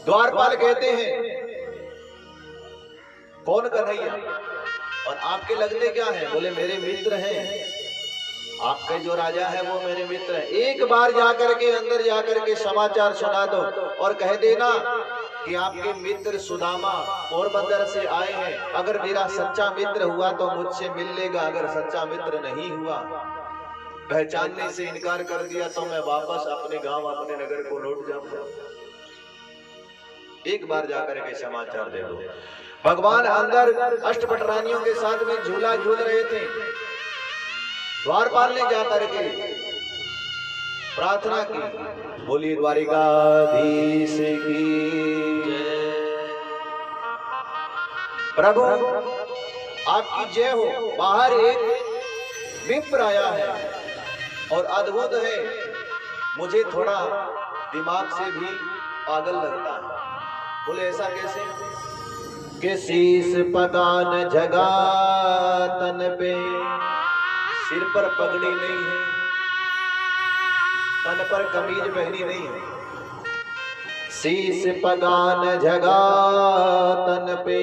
द्वारपाल कहते हैं कौन कन्हैया, और आपके लगते क्या है? बोले मेरे मित्र हैं, आपके जो राजा है वो मेरे मित्र है। एक बार जाकर के अंदर जाकर के समाचार सुना दो और कह देना कि आपके मित्र सुदामा पोरबंदर से आए हैं, अगर मेरा सच्चा मित्र हुआ तो मुझसे मिल लेगा, अगर सच्चा मित्र नहीं हुआ, पहचानने से इनकार कर दिया तो मैं वापस अपने गांव अपने नगर को लौट जाऊंगा। एक बार जाकर के समाचार दे दो। भगवान अंदर अष्टपटरानियों के साथ में झूला झूल रहे थे। द्वारपाल ने जाकर के प्रार्थना की, बोली द्वारिकाधीश की प्रभु आपकी जय हो। बाहर एक विप्र आया है और अद्भुत है, मुझे थोड़ा दिमाग से भी पागल लगता है। बोले ऐसा कैसे? कि शीश पगान जगा तन पे, सिर पर पगड़ी नहीं है, तन पर कमीज पहनी नहीं है। शीश पगान जगा तन पे,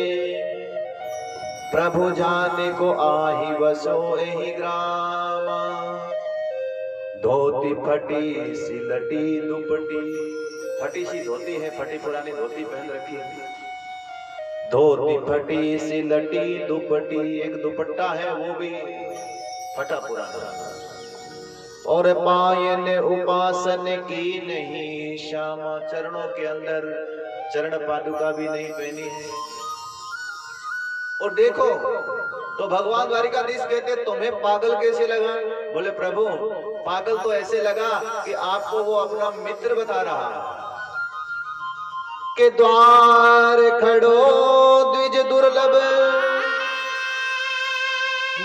प्रभु जाने को आही बसो एही ग्रामा। धोती फटी सी लटी दुपटी, फटी सी धोती है, फटी पुरानी धोती पहन रखी है। धोती फटी सी लटी दुपटी, एक दुपट्टा है वो भी फटा पुराना। और पायल उपासन की नहीं श्यामा, चरणों के अंदर चरण पादुका भी नहीं पहनी है। और देखो तो भगवान द्वारिकाधीश कहते तुम्हें पागल कैसे लगा? बोले प्रभु पागल तो ऐसे लगा कि आपको वो अपना मित्र बता रहा है कि द्वार खड़ो द्विज दुर्लभ,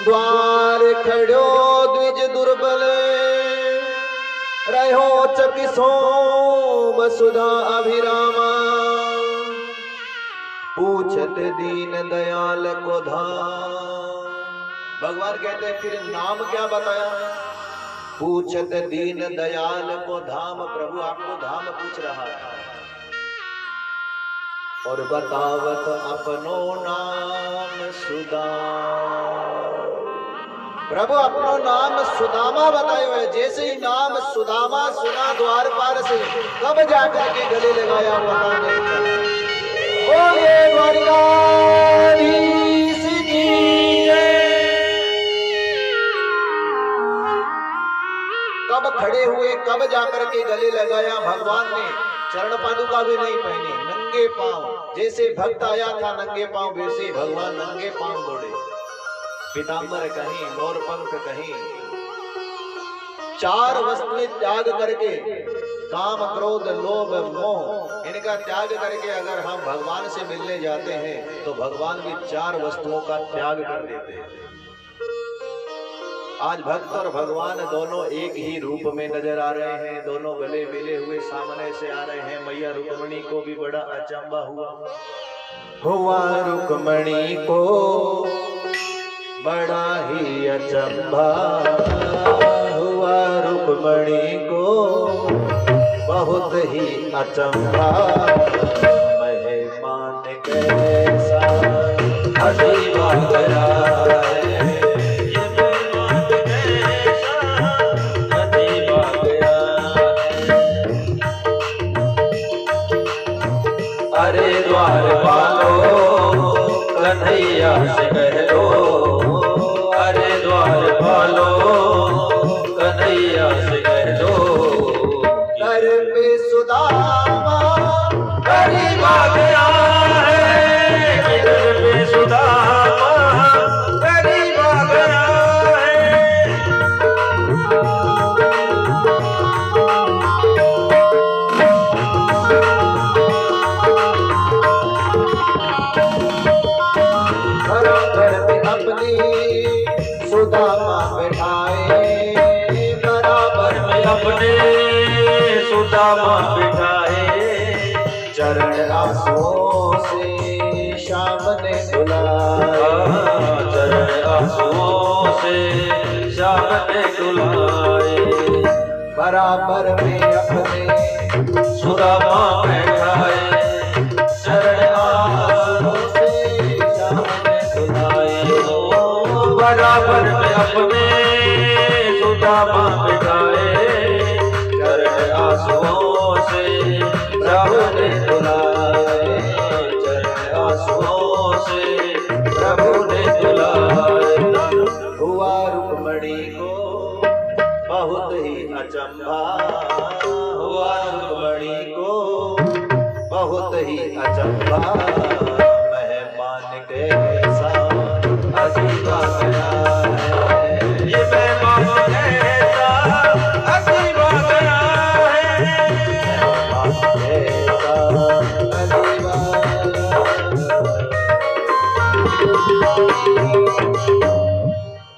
द्वार खड़ो द्विज दुर्बल, रहो चकिसो वसुधा अभिरामा। पूछत दीन दयाल को धाम। भगवान कहते हैं फिर नाम क्या बताया? पूछत दीन दयाल को धाम, प्रभु आपको धाम पूछ रहा है। और बतावत अपनो नाम सुदामा, प्रभु अपनो नाम सुदामा बतायो है। जैसे ही नाम सुदामा सुना द्वारपाल से, कब जाकर के गले लगाया पता नहीं था। बोले द्वारिकाधीश की जय। कब खड़े हुए, कब जाकर के गले लगाया भगवान ने। चरण पादुका भी नहीं पहनी, नंगे पांव। जैसे भक्त आया था नंगे पांव, वैसे भगवान नंगे पांव दौड़े। पीतांबर कहीं, मोरपंख कहीं, चार वस्तुएं त्याग करके, काम क्रोध लोभ मोह, इनका त्याग करके अगर हम भगवान से मिलने जाते हैं तो भगवान भी चार वस्तुओं का त्याग कर देते हैं। आज भक्त और भगवान दोनों एक ही रूप में नजर आ रहे हैं, दोनों गले मिले हुए सामने से आ रहे हैं। मैया रुक्मणी को भी बड़ा अचंबा हुआ रुक्मणी को बड़ा ही अचंबा हुआ, रुक्मणी को बहुत ही अचंबा। मेहमान कैसा अजीबा गया है, ये मेहमान कैसा अजीबा गया है। अरे द्वारपालो कन्हैया से कह लो, अरे द्वारपालो कन्हैया से कह लो। घर पे सुदामा गरीब आ गया है, घर पे सुदामा गरीब आ गया है। घर पे अपनी सुदामा बैठाए, बराबर में अपने सुदामा बिठाए। चरण आंसुओं से श्याम ने धुलाए, चरण आंसुओं से श्याम ने धुलाए। बराबर में अपने सुदामा बैठाए, हुआ रुक्मणी को बहुत ही अचंभा, मेहमान के साथ अजीबा गया है, ये मेहमान कैसा अजीबा गया है, मेहमान कैसा अजीबा।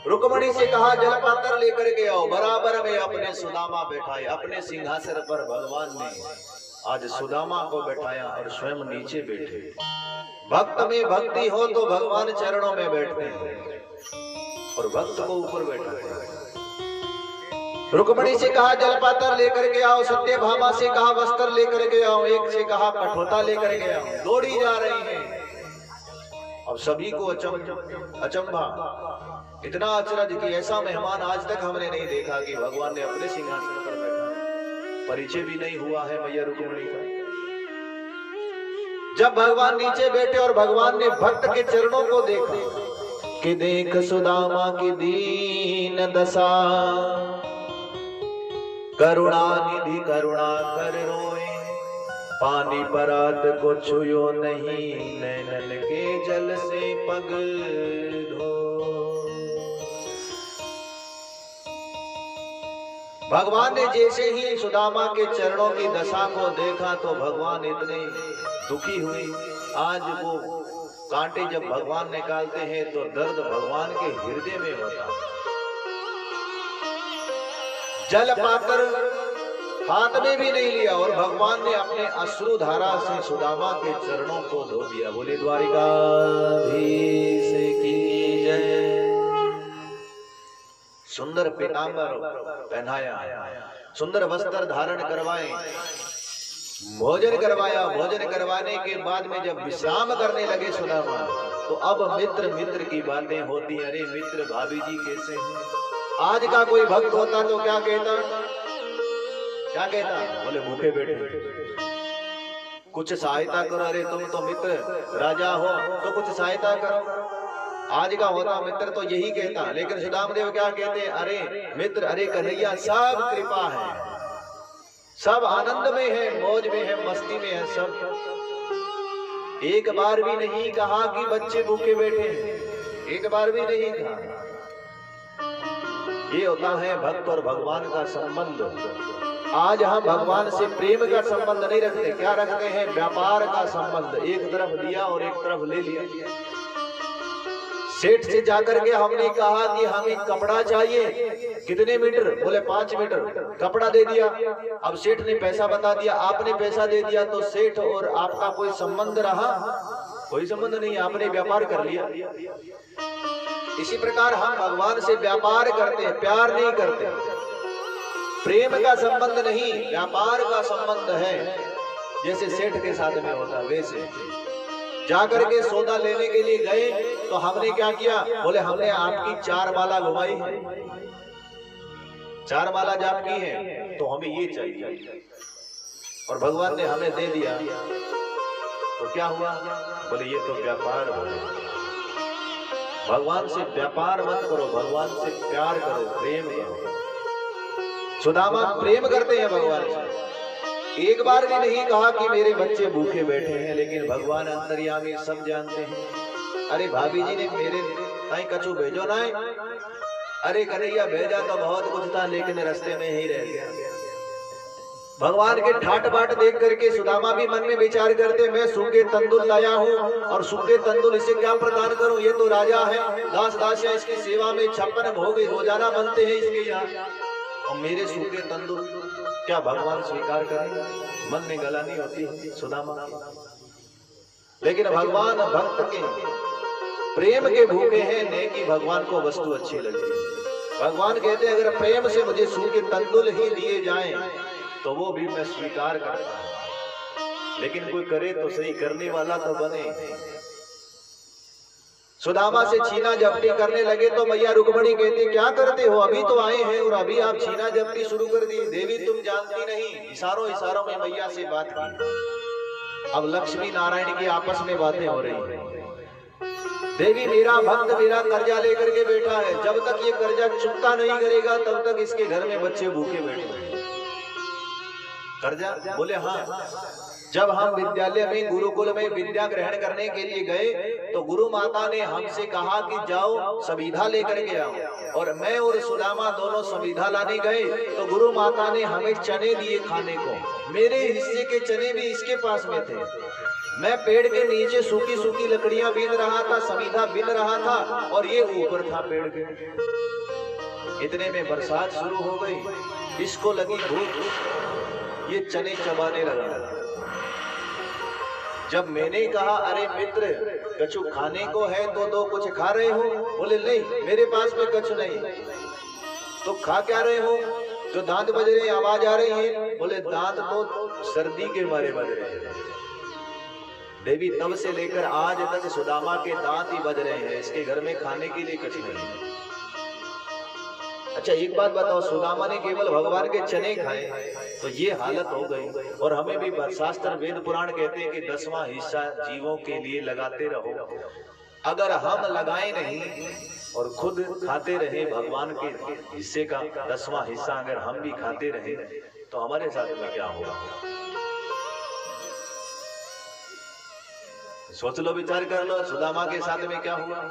रुक्मणी से कहा जलपात्र लेकर के आओ, बराबर में अपने सुदामा बैठाए। अपने सिंहासन पर भगवान ने आज सुदामा को बैठाया और स्वयं नीचे बैठे। भक्त में भक्ति हो तो भगवान चरणों में बैठते हैं और भक्त को ऊपर बैठाते हैं। रुक्मणी से कहा जलपात्र लेकर के आओ, सत्यभामा से कहा वस्त्र लेकर के आओ, एक से कहा कठोता लेकर के आओ। दौड़ी जा रही है। अब सभी को अचंभा, इतना अचरज कि ऐसा मेहमान आज तक हमने नहीं देखा कि भगवान ने अपने सिंहासन पर बैठा। परिचय भी नहीं हुआ है मैया रुक्मणी का। जब भगवान नीचे बैठे और भगवान ने भक्त के चरणों को देखा कि देख सुदामा की दीन दशा, करुणा निधि करुणा कर रोए, पानी परात को छुयो नहीं, नैनन के जल से पग धो। भगवान ने जैसे ही सुदामा के चरणों की दशा को देखा तो भगवान इतने दुखी हुए। आज वो कांटे जब भगवान निकालते हैं तो दर्द भगवान के हृदय में होता है। जल पात्र हाथ में भी नहीं लिया और भगवान ने अपने अश्रु धारा से सुदामा के चरणों को धो दिया। बोले द्वारिकाधीश की जय। सुंदर पीतांबर पहनाया, सुंदर वस्त्र धारण करवाए, भोजन करवाया। भोजन करवाने के बाद में जब विश्राम करने लगे सुदामा, तो अब मित्र मित्र की बातें होती। अरे मित्र भाभी जी कैसे हैं? आज का कोई भक्त होता तो क्या कहता? क्या कहता? बोले भूखे बैठे, कुछ सहायता करो। अरे तुम तो मित्र राजा हो तो कुछ सहायता करो। आज का होता मित्र तो यही कहता, लेकिन सुदामदेव क्या कहते? अरे मित्र, अरे कन्हैया सब कृपा है, सब आनंद में है, मौज में है, मस्ती में है सब। एक बार भी नहीं कहा कि बच्चे भूखे बैठे हैं, एक बार भी नहीं कहा। ये होता है भक्त और भगवान का संबंध। आज हम भगवान से प्रेम का संबंध नहीं रखते, क्या रखते हैं? व्यापार का संबंध। एक तरफ दिया और एक तरफ ले लिया। सेठ से जाकर के हमने कहा कि हमें कपड़ा चाहिए, कितने मीटर? बोले 5 मीटर। कपड़ा दे दिया। अब सेठ ने पैसा बता दिया, आपने पैसा दे दिया, तो सेठ और आपका कोई संबंध रहा? कोई संबंध नहीं, आपने व्यापार कर लिया। इसी प्रकार हम भगवान से व्यापार करते हैं, प्यार नहीं करते। प्रेम का संबंध नहीं, व्यापार का संबंध है। जैसे सेठ के साथ में होता वैसे जाकर के सौदा लेने के लिए गए तो हमने क्या किया? बोले हमने आपकी 4 माला घुमाई है, 4 माला जाप की है, तो हमें ये चाहिए। और भगवान ने हमें दे दिया तो क्या हुआ? बोले ये तो व्यापार हो। भगवान से व्यापार मत करो, भगवान से प्यार करो, प्रेम करो। सुदामा प्रेम करते हैं भगवान से। एक बार भी नहीं कहा कि मेरे बच्चे भूखे बैठे हैं, लेकिन भगवान अंतर्यामी सब जानते हैं। अरे भाभी जी ने मेरे ताई कछु भेजो ना। अरे कन्हैया भेजा तो बहुत कुछ था, लेकिन रास्ते में ही रह गया। भगवान के ठाट बाट देख करके सुदामा भी मन में विचार करते, मैं सूखे तंदुल लाया हूँ और सूखे तंदुल इसे क्या प्रदान करूँ? ये तो राजा है, दास दासियां इसकी सेवा में 56 भोग रोजाना बनते हैं इसके यहाँ, और मेरे सूखे तंदुल क्या भगवान स्वीकार करेंगे? मन में गलानी होती सुदामा। लेकिन भगवान भक्त के प्रेम के भूखे हैं, नेकी भगवान को वस्तु अच्छी लगती है। भगवान कहते हैं अगर प्रेम से मुझे सूखे तंदुल ही दिए जाएं तो वो भी मैं स्वीकार करता हूं, लेकिन कोई करे तो सही, करने वाला तो बने। सुदामा से छीना झपटी करने लगे तो मैया रुक्मणी कहती क्या करते हो? अभी तो आए हैं और अभी आप छीना झपटी शुरू कर दी। देवी तुम जानती नहीं। इशारों इशारों में मैया से बात की। अब लक्ष्मी नारायण की आपस में बातें हो रही है। देवी मेरा भक्त मेरा कर्जा लेकर के बैठा है, जब तक ये कर्जा चुकता नहीं करेगा तब तक इसके घर में बच्चे भूखे बैठे हैं। कर्जा? बोले हाँ। जब हम विद्यालय में गुरुकुल में विद्या ग्रहण करने के लिए गए तो गुरु माता ने हमसे कहा कि जाओ संविधा लेकर के आओ, और मैं और सुदामा दोनों संविधा लाने गए तो गुरु माता ने हमें चने दिए खाने को। मेरे हिस्से के चने भी इसके पास में थे। मैं पेड़ के नीचे सूखी सूखी लकड़ियां बीन रहा था, संविधा बीन रहा था, और ये ऊपर था पेड़ के। इतने में बरसात शुरू हो गई, इसको लगी भूख, ये चने चबाने लगा। जब मैंने कहा अरे मित्र कछु खाने को है तो दो, कुछ खा रहे हो? बोले नहीं मेरे पास में कछु नहीं। तो खा क्या रहे हो? जो दांत बज रहे हैं, आवाज आ रही है। बोले दांत तो सर्दी के मारे बज रहे हैं। देवी तब से लेकर आज तक सुदामा के दांत ही बज रहे हैं, इसके घर में खाने के लिए कुछ नहीं। अच्छा एक बात बताओ, सुदामा ने केवल भगवान के चने खाए तो ये हालत हो गई। और हमें भी शास्त्र वेद पुराण कहते हैं कि 10वां हिस्सा जीवों के लिए लगाते रहो। अगर हम लगाए नहीं और खुद खाते रहे भगवान के हिस्से का 10वां हिस्सा, अगर हम भी खाते रहे तो हमारे साथ में क्या होगा? सोच लो, विचार कर लो, सुदामा के साथ में क्या हुआ।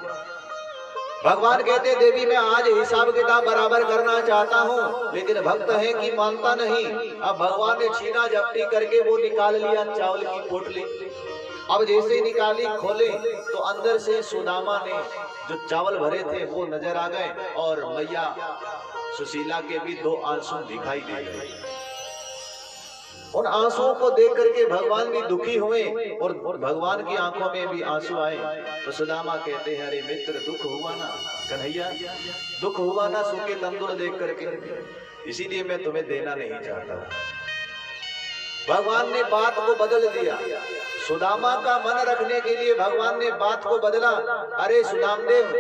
भगवान कहते देवी मैं आज हिसाब किताब बराबर करना चाहता हूँ, लेकिन भक्त है कि मानता नहीं। अब भगवान ने छीना झपटी करके वो निकाल लिया चावल की पोटली। अब जैसे निकाली खोले तो अंदर से सुदामा ने जो चावल भरे थे वो नजर आ गए, और मैया सुशीला के भी 2 आंसू दिखाई दे गए। उन आंसुओं को देख करके भगवान भी दुखी हुए और भगवान की आंखों में भी आंसू आए। तो सुदामा कहते हैं अरे मित्र दुख हुआ ना कन्हैया, दुख हुआ ना सूखे तंदुर देख करके, इसीलिए मैं तुम्हें देना नहीं चाहता। भगवान ने बात को बदल दिया। सुदामा का मन रखने के लिए भगवान ने बात को बदला। अरे सुदामदेव,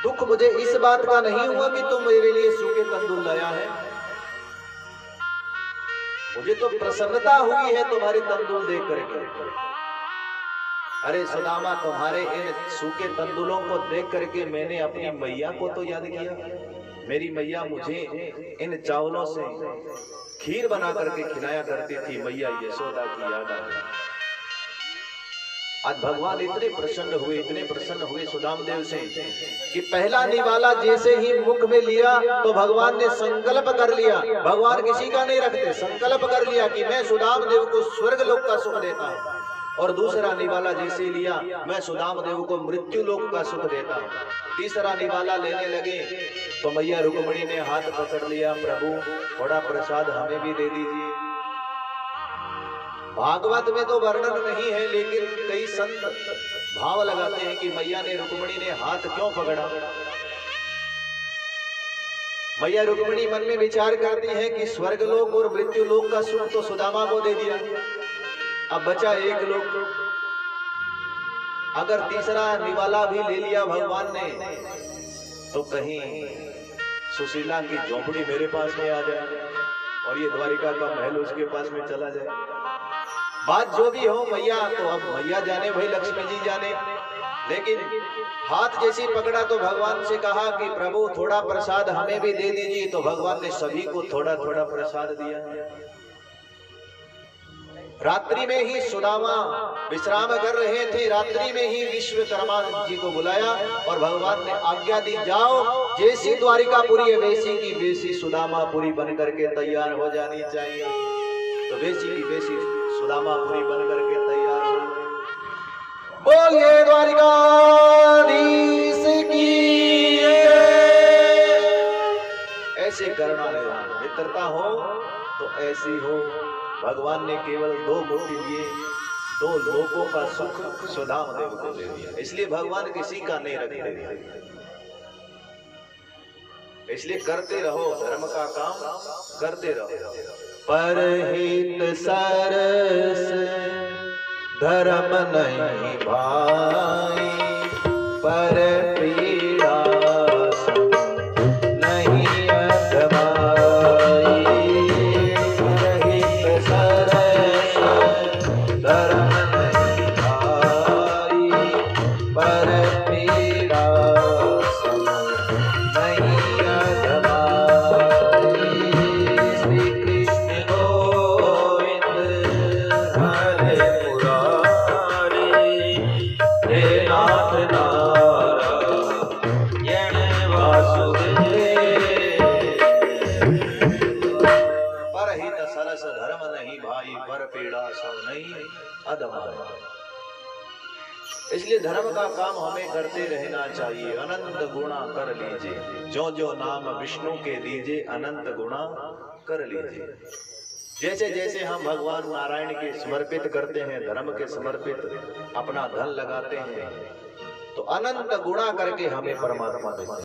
दुख मुझे इस बात का नहीं हुआ कि तुम मेरे लिए सूखे तंदूर लाया है, मुझे तो प्रसन्नता हुई है तुम्हारे तंदूर देख करके। अरे सुदामा, तुम्हारे इन सूखे तंदूरों को देख करके मैंने अपनी मैया को तो याद किया। मेरी मैया मुझे इन चावलों से खीर बना करके खिलाया करती थी, मैया यशोदा की याद आ गई। आज भगवान इतने प्रसन्न हुए सुदामदेव से कि पहला निवाला जैसे ही मुख में लिया तो भगवान ने संकल्प कर लिया। भगवान किसी का नहीं रखते, संकल्प कर लिया कि मैं सुदामदेव को स्वर्ग लोक का सुख देता हूँ। और दूसरा निवाला जैसे लिया, मैं सुदामदेव को मृत्यु लोक का सुख देता हूँ। तीसरा निवाला लेने लगे तो मैया रुक्मिणी ने हाथ पकड़ लिया, प्रभु थोड़ा प्रसाद हमें भी दे दीजिए। भागवत में तो वर्णन नहीं है, लेकिन कई संत भाव लगाते हैं कि मैया ने रुक्मिणी ने हाथ क्यों पकड़ा। मैया रुक्मिणी मन में विचार करती है कि स्वर्गलोक और मृत्यु लोक का सुख तो सुदामा को दे दिया, अब बचा एक लोक। अगर तीसरा निवाला भी ले लिया भगवान ने तो कहीं सुशीला की झोपड़ी मेरे पास में आ जाए और ये द्वारिका का महल उसके पास में चला जाए। बात जो भी हो मैया, तो अब मैया जाने, भाई लक्ष्मी जी जाने। लेकिन हाथ जैसी पकड़ा तो भगवान से कहा कि प्रभु थोड़ा प्रसाद हमें भी दे दीजिए। तो भगवान ने सभी को थोड़ा थोड़ा प्रसाद दिया। रात्रि में ही सुदामा विश्राम कर रहे थे, रात्रि में ही विश्वकर्मा जी को बुलाया और भगवान ने आज्ञा दी, जाओ जैसी द्वारिकापुरी है वैसी की वैसी सुदामापुरी बन करके तैयार हो जानी चाहिए। तो वैसी की वैसी सुदामापुरी बन करके तैयार हो गई। बोलिए द्वारिकाधीश की। ऐसे करना है, मित्रता हो तो ऐसी हो। भगवान ने केवल 2 मुक्ति दिए, 2 लोगों का सुख सुदामदेव को दे दिया। इसलिए भगवान किसी का नहीं रखते, इसलिए करते रहो, धर्म का काम करते रहो। परहित सरस धर्म नहीं भाई, पर पीड़ा नहीं अधमाई। परहित सरस धर्म नहीं भाई, पर पीड़ा नहीं अधमाई। श्री कृष्ण को सरस धर्म नहीं भाई, पर पीड़ा सो नहीं अदमाए। इसलिए धर्म का काम हमें करते रहना चाहिए। अनंत गुणा कर लीजिए, जो जो नाम विष्णु के लीजिए, अनंत गुणा कर लीजिए। जैसे जैसे हम भगवान नारायण के समर्पित करते हैं, धर्म के समर्पित अपना धन लगाते हैं, तो अनंत गुणा करके हमें परमात्मा देते हैं।